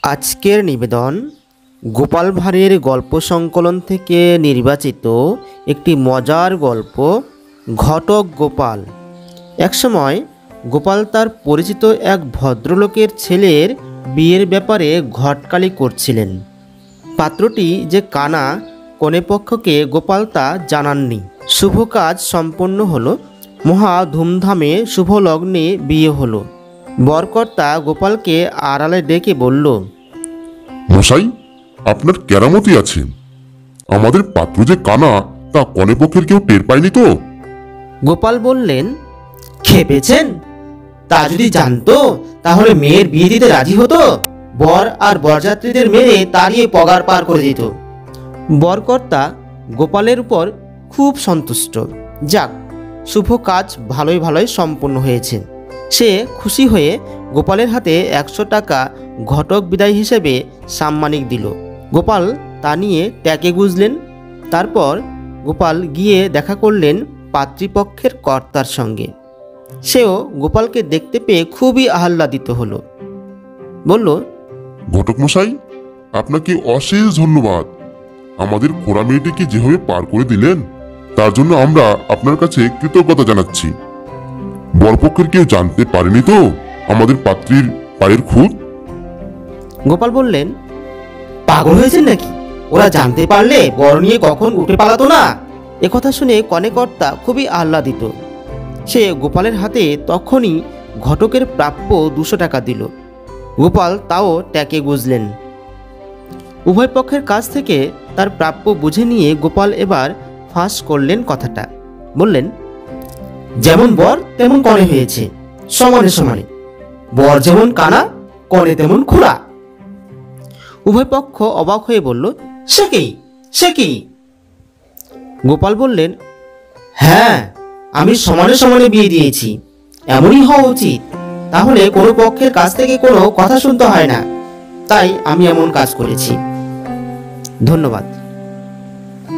আজকের নিবেদন গোপাল ভাঁড়ের গল্প সংকলন থেকে নির্বাচিত একটি মজার গল্প ঘটক গোপাল। একসময় গোপাল তার পরিচিত এক ভদ্রলোকের ছেলের বিয়ের ব্যাপারে ঘটকালি করছিলেন। পাত্রটি যে কানা, কনেপক্ষকে গোপাল তা জানাননি। শুভ কাজ সম্পন্ন হলো, মহা ধুমধামে শুভ লগ্নে বিয়ে হলো। বরকর্তা গোপালকে আড়ালে ডেকে বলল, মশাই, আপনার কেরামতি আছে। আমাদের পাত্র যে কানা তা কনেপক্ষের কেউ টের পায়নি তো? গোপাল বললেন, খেপেছেন? তা যদি জানতো তাহলে মেয়ের বিয়ে দিতে রাজি হতো, বর আর বরযাত্রীদের মেরে তাড়িয়ে পগার পার করে দিত। বরকর্তা গোপালের উপর খুব সন্তুষ্ট। যাক, শুভ কাজ ভালোই ভালোই সম্পন্ন হয়েছে। সে খুশি হয়ে গোপালের হাতে 100 টাকা ঘটক বিদায় হিসেবে সাম্মানিক দিল। গোপাল তা নিয়ে ট্যাকে গুঁজলেন। তারপর গোপাল গিয়ে দেখা করলেন পাত্রীপক্ষের কর্তার সঙ্গে। সেও গোপালকে দেখতে পেয়ে খুবই আহ্লাদিত হলো। বলল, ঘটক মশাই, আপনাকে অশেষ ধন্যবাদ। আমাদের খোড়া মেয়েটিকে যেভাবে পার করে দিলেন তার জন্য আমরা আপনার কাছে কৃতজ্ঞতা জানাচ্ছি। বরপক্ষের কেউ জানতে পারেনি তো আমাদের পাত্রীর পায়ের খুঁত? গোপাল বললেন, পাগল হয়েছেন নাকি? ওরা জানতে পারলে বর নিয়ে কখন উঠে পালাতো না। একথা শুনে কনেকর্তা খুবই আহ্লাদিত। সে গোপালের হাতে তখনই ঘটকের প্রাপ্য 200 টাকা দিল। গোপাল তাও ট্যাকে গুঁজলেন। উভয় পক্ষের কাছ থেকে তার প্রাপ্য বুঝে নিয়ে গোপাল এবার ফাঁস করলেন কথাটা। বললেন, যেমন বর তেমন কনে হয়েছে, সমানে সমানে। বর যেমন কানা, কনে তেমন খোড়া। উভয় পক্ষ অবাক হয়ে বলল, সে কি? গোপাল বললেন, হ্যাঁ, আমি সমানে সমানে বিয়ে দিয়েছি। এমনই হওয়া উচিত, তাহলে কোনো পক্ষের কাছ থেকে কোনো কথা শুনতে হয় না। তাই আমি এমন কাজ করেছি। ধন্যবাদ।